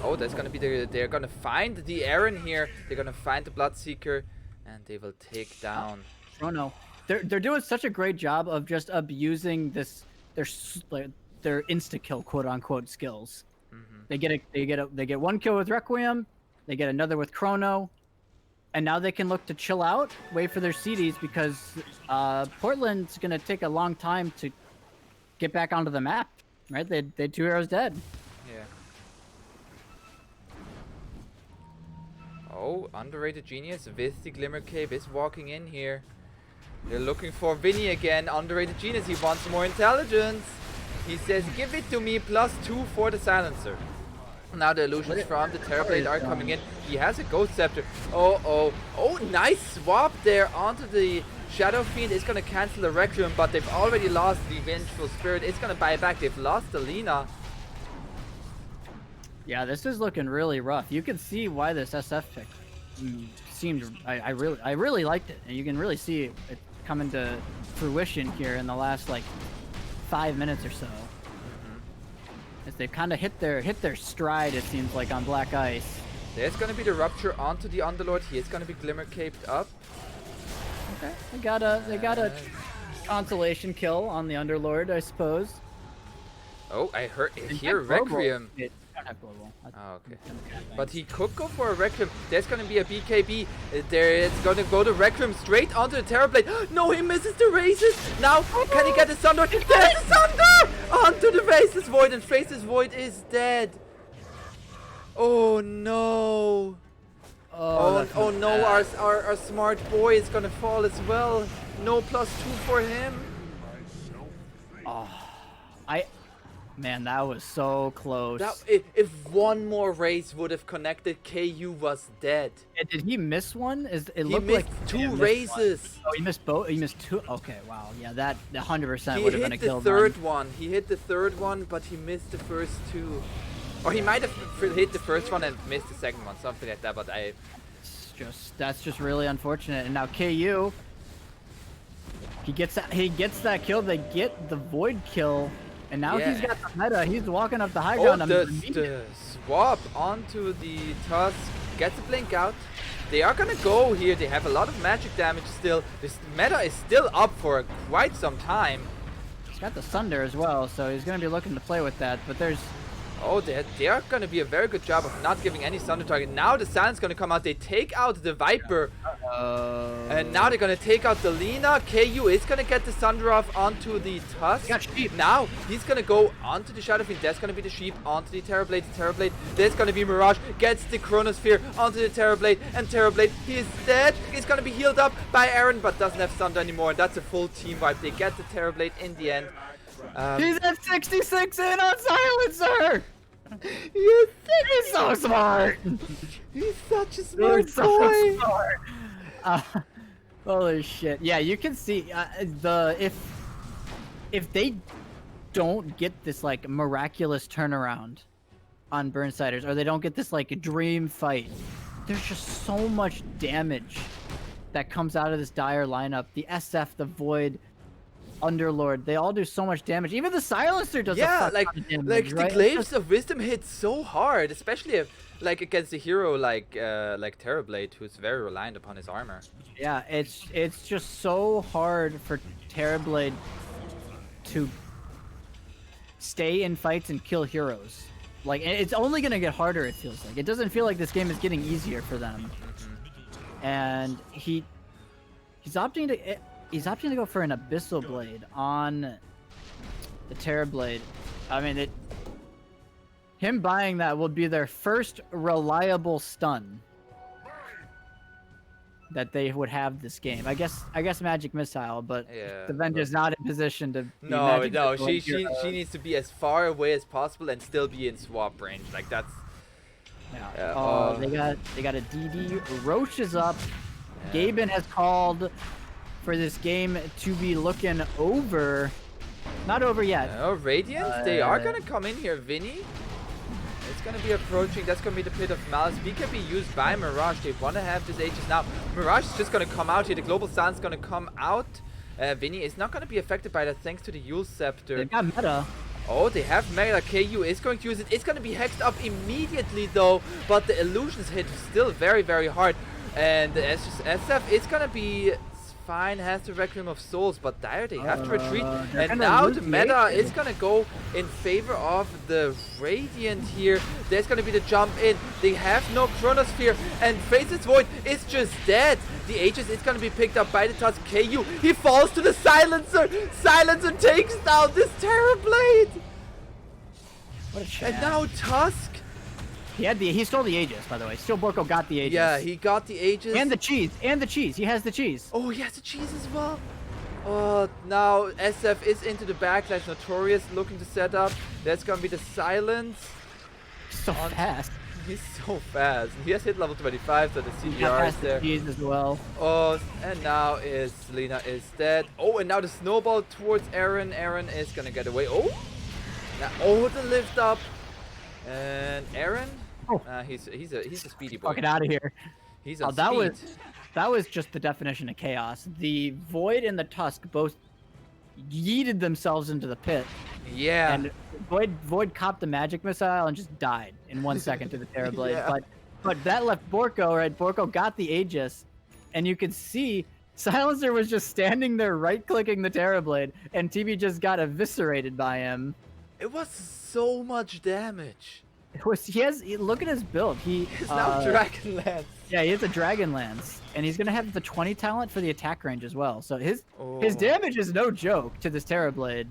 Oh, that's gonna be they're gonna find the Aaron here. They're gonna find the Bloodseeker and they will take down Chrono. They're doing such a great job of just abusing their insta kill quote unquote skills. They get one kill with Requiem, they get another with Chrono, and now they can look to chill out, wait for their CDs because Portland's gonna take a long time to get back onto the map. Right? They 2 heroes dead. Yeah. Oh, underrated genius with the Glimmer Cape is walking in here. They're looking for Vinny again. Underrated genius. He wants more intelligence. He says, "Give it to me +2 for the Silencer." Now the illusions from the Terrorblade are coming in. He has a Ghost Scepter. Oh, nice swap there onto the Shadow Fiend. Is gonna cancel the Requiem, but they've already lost the Vengeful Spirit. It's gonna buy back. They've lost Alina. Yeah, this is looking really rough. You can see why this SF pick seemed. I really liked it, and you can really see it coming to fruition here in the last like 5 minutes or so. As they've kind of hit their stride, it seems like, on Black Ice. There's gonna be the Rupture onto the Underlord. He is gonna be Glimmer Caped up. Okay, they got a consolation kill on the Underlord, I suppose. Oh, I hear Requiem. Global. Oh, okay. But he could go for a Requiem. There's gonna be a BKB. There it's gonna go the Requiem straight onto the Terrorblade. No, he misses the Razes. Now, can he get the Thunder? There's the Thunder! Onto the Faceless Void, and Faceless Void is dead. Oh no. Oh no, our smart boy is gonna fall as well. No +2 for him. Oh, Man, that was so close. If one more raise would have connected, KU was dead. Did he miss one? It He looked missed like two he missed raises. one. Oh, he missed both. He missed two. Okay, wow. Yeah, that 100% He would have been a hit the kill. third one. He hit the third one, but he missed the first two. Or he might have hit the first one and missed the second one, something like that. But That's just really unfortunate. And now KU, he gets that kill. They get the void kill, and now he's got the meta. He's walking up the high ground. The swap onto the Tusk gets a blink out. They are gonna go here. They have a lot of magic damage still. This meta is still up for quite some time. He's got the Sunder as well, so he's gonna be looking to play with that. But there's Oh, they are going to be a very good job of not giving any Sunder target. Now the Silence going to come out. They take out the Viper. And now they're going to take out the Lina. KU is going to get the Sunder off onto the Tusk. Now he's going to go onto the Shadow Fiend. That's going to be the Sheep onto the Terrorblade. Terrorblade. There's going to be Mirage. Gets the Chronosphere onto the Terrorblade. And Terrorblade, he is dead. He's going to be healed up by Aaron, but doesn't have Sunder anymore. And that's a full team wipe. They get the Terrorblade in the end. He's at 66 in on Silencer! He's so smart! He's such a smart boy! So smart. Holy shit. Yeah, you can see if they don't get this like miraculous turnaround on Burnsiders, or they don't get this like dream fight, there's just so much damage that comes out of this dire lineup. The SF, the Void, Underlord, they all do so much damage. Even the Silencer does a fuck ton of damage, right? The Glaives of Wisdom hit so hard, especially if, like against a hero like Terrorblade, who's very reliant upon his armor. Yeah, it's just so hard for Terrorblade to stay in fights and kill heroes. Like, it's only gonna get harder, it feels like. It doesn't feel like this game is getting easier for them. And he's opting to go for an Abyssal Blade on the Terrorblade. I mean, him buying that will be their first reliable stun that they would have this game. I guess Magic Missile, but the Venge's not in position to. No, she needs to be as far away as possible and still be in swap range. Like that's. Yeah. They got a DD. Roche is up. Gaben has called for this game to be looking over. Not over yet. Radiant, they are gonna come in here. Vinny. It's gonna be approaching. That's gonna be the Pit of Malice. B can be used by Mirage. They wanna have this Aegis now. Mirage is just gonna come out here. The Global Sun's gonna come out. Vinny is not gonna be affected by that thanks to the Yule Scepter. They got meta. Oh, they have meta. KU is going to use it. It's gonna be hexed up immediately though, but the illusions hit still very, very hard. And the SF is gonna be fine, has the Requiem of Souls, but there they have to retreat. And now the meta is gonna go in favor of the Radiant here. There's gonna be the jump in. They have no Chronosphere, and Faceless Void is just dead. The Aegis is gonna be picked up by the Tusk. KU, he falls to the Silencer. Silencer takes down this Terrorblade. What a shame. And now Tusk. He stole the Aegis, by the way. Still Borko got the Aegis. Yeah, he got the Aegis. And the cheese. He has the cheese. Oh, he has the cheese as well. Oh, now SF is into the backlash. Notorious looking to set up. That's gonna be the Silence. So fast. He's so fast. He has hit level 25, so the CGR is there. The cheese as well. Oh, and now Lina is dead. Oh, and now the snowball towards Aaron. Aaron is gonna get away. Oh, now the lift up. And Aaron, he's a speedy boy. Fucking out of here. He's on speed. That was just the definition of chaos. The Void and the Tusk both yeeted themselves into the pit. Yeah. And Void copped the Magic Missile and just died in 1 second to the Terrorblade. Yeah. But that left Borko, right? Borko got the Aegis, and you could see Silencer was just standing there right-clicking the Terrorblade, and TB just got eviscerated by him. It was so much damage. Look at his build. He's now Dragonlance. Yeah, he has a Dragonlance, and he's gonna have the 20 talent for the attack range as well. So his damage is no joke to this Terrorblade.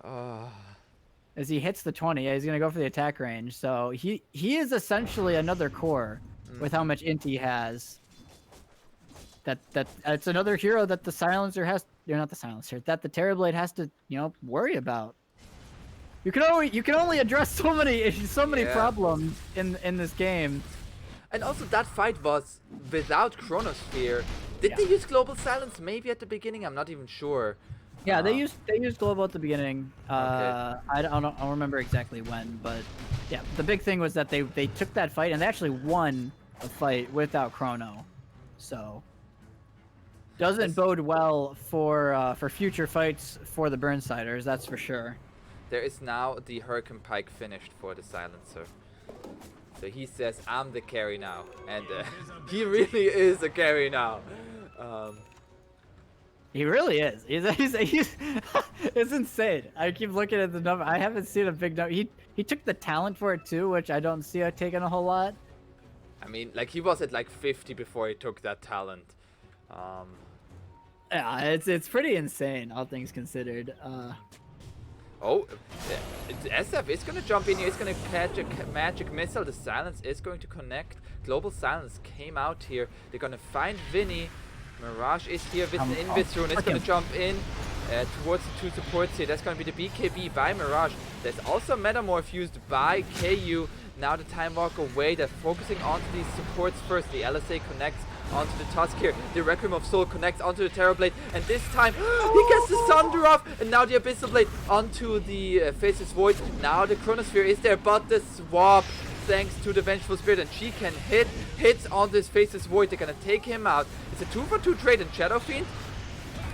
As he hits the 20, he's gonna go for the attack range. So he is essentially another core with how much int he has. It's another hero that the Silencer has. You're not the Silencer. That the Terrorblade has to worry about. You can only address so many Yeah. problems in this game. And also that fight was without Chronosphere. Did they use Global Silence maybe at the beginning? I'm not even sure. Yeah, they used global at the beginning. Okay. I don't remember exactly when, but yeah, the big thing was that they took that fight and they actually won the fight without Chrono. So doesn't bode well for future fights for the Burnsiders, that's for sure. There is now the Hurricane Pike finished for the Silencer. So he says, I'm the carry now. And he really is a carry now. He really is. He's it's insane. I keep looking at the number. I haven't seen a big number. He took the talent for it too, which I don't see taking a whole lot. I mean, like he was at like 50 before he took that talent. Yeah, it's pretty insane, all things considered. Oh, SF is going to jump in here. He's going to catch a magic missile. The silence is going to connect. Global silence came out here. They're going to find Vinny. Mirage is here with an Invis rune. It's going to jump in towards the two supports here. That's going to be the BKB by Mirage. There's also Metamorph used by KU. Now the Time Walk away. They're focusing onto these supports first. The LSA connects onto the Tusk here. The Requiem of Soul connects onto the Terrorblade. And this time, he gets the Sunder off. And now the Abyssal Blade onto the Faceless Void. Now the Chronosphere is there, but the swap, thanks to the Vengeful Spirit, and she can hits on this Faceless Void. They're gonna take him out. It's a 2-for-2 trade, and Shadow Fiend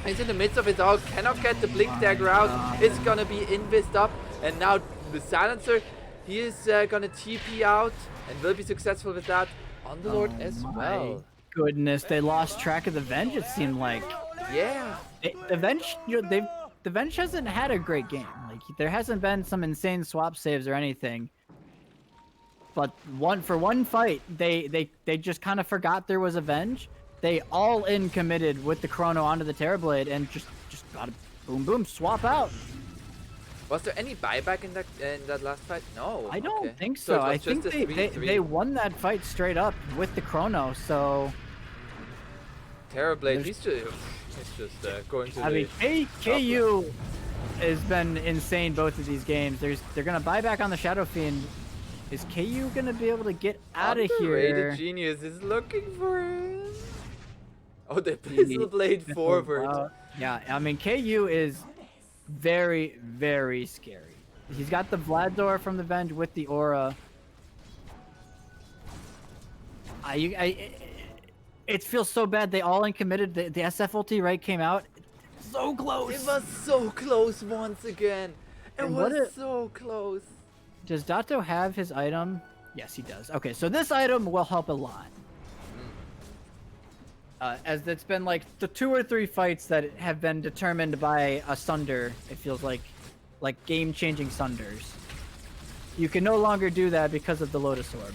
is in the midst of it all. Cannot get the Blink Dagger out. It's gonna be Invised up. And now the Silencer, he is gonna TP out and will be successful with that. Underlord as well. Goodness, they lost track of the Venge, it seemed like. Yeah. The Venge, the Venge hasn't had a great game. Like, there hasn't been some insane swap saves or anything. But for one fight, they just kind of forgot there was a Venge. They all in committed with the Chrono onto the Terrorblade and just got a boom swap out. Was there any buyback in that last fight? No. I don't Okay. think so. It was I think just a 3-3. they won that fight straight up with the Chrono. So Terrorblade, he's just going to. I mean, KU has been insane both of these games. They're gonna buy back on the Shadow Fiend. Is KU gonna be able to get out of here? Underrated Genius is looking for him. Oh, the Pistol Blade forward. Yeah, I mean, KU is very, very scary. He's got the Vlador from the Venge with the Aura. It feels so bad. They all in committed. The SF ulti right came out. So close. It was so close once again. It was so close. Does Dato have his item? Yes, he does. Okay, so this item will help a lot. As it's been like the 2 or 3 fights that have been determined by a Sunder, it feels like game-changing Sunders. You can no longer do that because of the Lotus Orb.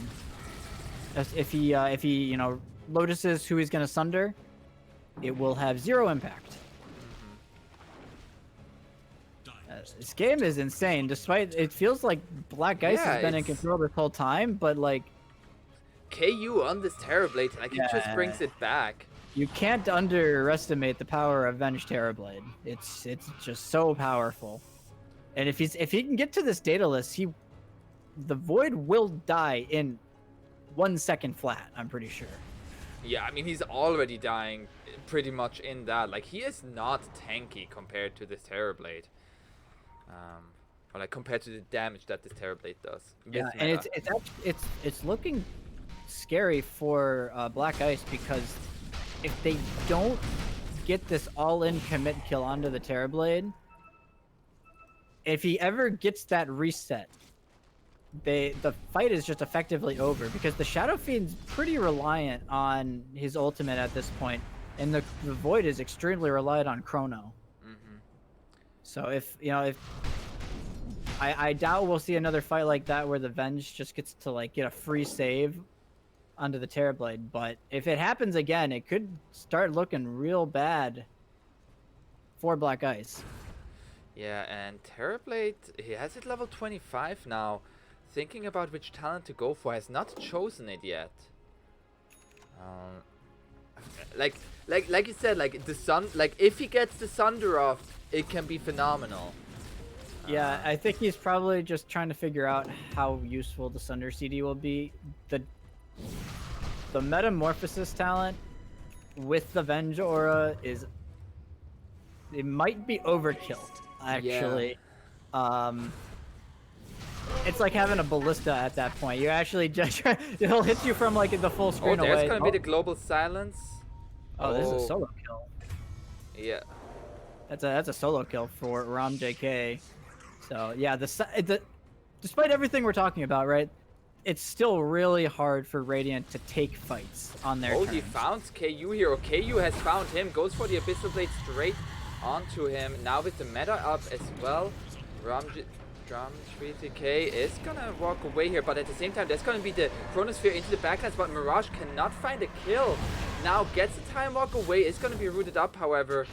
If he you know, Lotuses who he's gonna Sunder, it will have 0 impact. This game is insane. Despite it feels like Black Ice has been in control this whole time, but like KU on this Terrorblade, like he just brings it back. You can't underestimate the power of Venge Terrorblade. It's just so powerful. And if he can get to this Daedalus, the Void will die in 1 second flat, I'm pretty sure. Yeah, I mean he's already dying pretty much in that. Like he is not tanky compared to this Terrorblade. Or like compared to the damage that this Terrorblade does. Yeah, and it's looking scary for Black Ice, because if they don't get this all-in commit kill onto the Terrorblade, if he ever gets that reset, the fight is just effectively over, because the Shadow Fiend's pretty reliant on his ultimate at this point, and the Void is extremely reliant on Chrono. So if I doubt we'll see another fight like that where the Venge just gets to like get a free save onto the Terrorblade, but if it happens again, it could start looking real bad for Black Ice. Yeah, and Terrorblade, he has it level 25 now. Thinking about which talent to go for, has not chosen it yet. Like you said, like the sun, like if he gets the Sunder off, it can be phenomenal. Yeah, I think he's probably just trying to figure out how useful the Sunder CD will be. The Metamorphosis talent with the Venge Aura it might be overkill, actually. It's like having a ballista at that point. You actually just it'll hit you from like the full screen Oh, away. there's gonna be the global silence. Oh, this is a solo kill. Yeah. That's a solo kill for Ram JK. So yeah, despite everything we're talking about, right? It's still really hard for Radiant to take fights on their Oh, terms. he found KU here. Or KU has found him. Goes for the Abyssal Blade straight onto him. Now with the meta up as well. Drum 3TK is gonna walk away here, but at the same time, there's gonna be the Chronosphere into the backlines, but Mirage cannot find a kill. Now gets the time walk away. Is gonna be rooted up, however.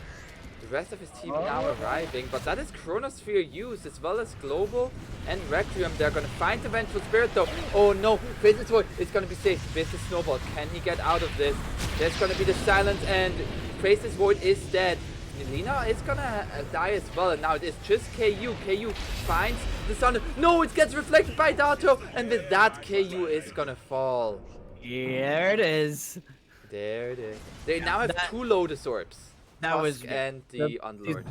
The rest of his team now arriving, but that is Chronosphere used as well as Global and Requiem. They're gonna find the Vengeful Spirit though. Oh no, Faceless Void is gonna be safe. Business Snowball, can he get out of this? There's gonna be the silence and Faceless Void is dead. Melina is gonna die as well, and now it is just KU. KU finds the sun. No, it gets reflected by Dato, and with that KU is gonna fall. There it is. There it is. They now have two Lotus Orbs. That was and the Unlord.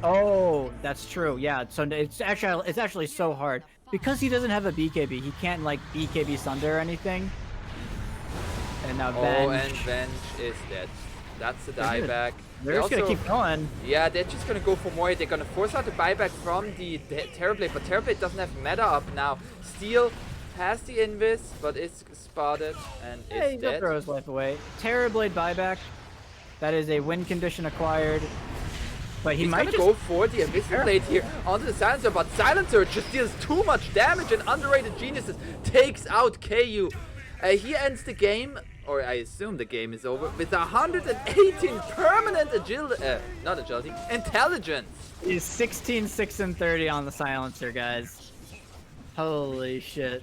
Oh, that's true. Yeah, so it's actually so hard because he doesn't have a BKB. He can't like BKB Sunder or anything. And now Venge. Oh, and Venge is dead. That's the dieback. They're just gonna keep going. Yeah, they're just gonna go for more. They're gonna force out the buyback from the Terrorblade, but Terrorblade doesn't have meta up now. Steel has the Invis, but is spotted and is He'll dead. throw his life away. Terrorblade buyback. That is a win condition acquired. But He's might gonna just go for the Abyssal Blade here onto the Silencer, but Silencer just deals too much damage, and Underrated Geniuses takes out KU. He ends the game, or I assume the game is over, with 118 permanent not agility, intelligence. He's 16, 6, and 30 on the Silencer, guys. Holy shit.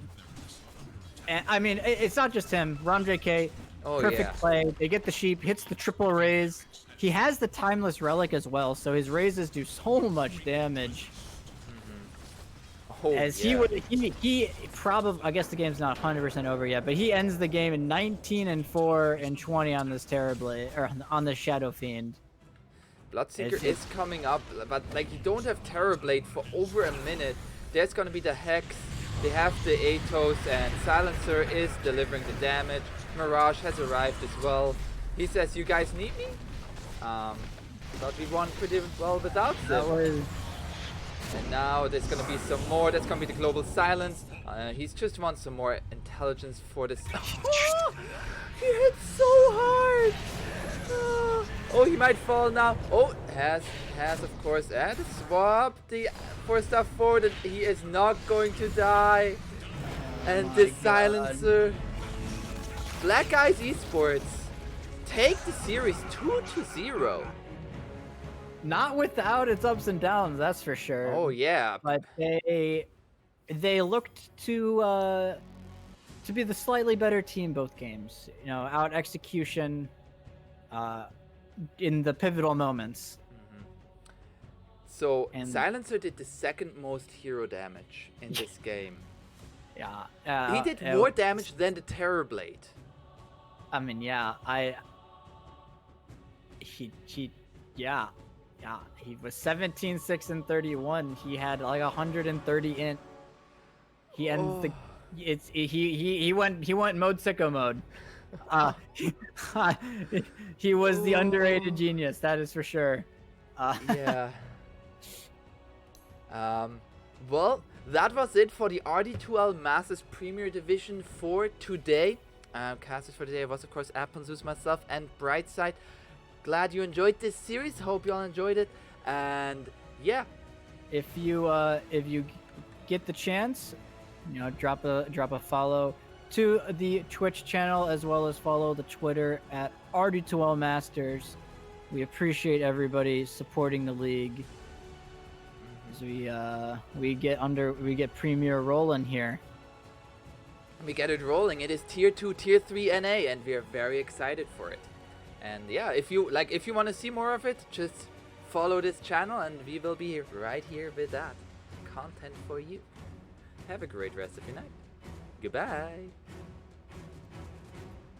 And I mean, it's not just him. Ram JK, perfect play. They get the sheep, hits the triple raise. He has the Timeless Relic as well, so his raises do so much damage. Oh, As he probably, I guess the game's not 100% over yet, but he ends the game in 19 and 4 and 20 on this Terrorblade, or on the Shadow Fiend. Bloodseeker is coming up, but like you don't have Terrorblade for over a minute. There's gonna be the Hex. They have the Atos, and Silencer is delivering the damage. Mirage has arrived as well. He says, "You guys need me?" But we won pretty well without them. And now there's gonna be some more. That's gonna be the Global Silence. He's just wants some more intelligence for this. He hit so hard. Oh, he might fall now. Oh, has of course had to swap the 4-star forward, and he is not going to die. And the Silencer. Black Eyes Esports take the series 2-0. Not without its ups and downs, that's for sure. Oh yeah. But they looked to be the slightly better team both games. You know, out execution in the pivotal moments. So Silencer did the second most hero damage in this game. Yeah. He did more damage than the Terrorblade. I mean, yeah, he was 17, 6, and 31. He had like 130 int. He ends he went mode sicko mode. He was the underrated genius, that is for sure. Yeah. Well, that was it for the RD2L Masters Premier Division for today. Casters for today was of course aponzeus, myself, and Brightside. Glad you enjoyed this series. Hope you all enjoyed it. And yeah, if you get the chance, you know, drop a follow to the Twitch channel as well as follow the Twitter at RD2L Masters. We appreciate everybody supporting the league as we get Premier rolling here. we get it rolling. It is tier 2, tier 3 NA, and we are very excited for it. And yeah, if you want to see more of it, just follow this channel and we will be right here with that. content for you. Have a great rest of your night. Goodbye.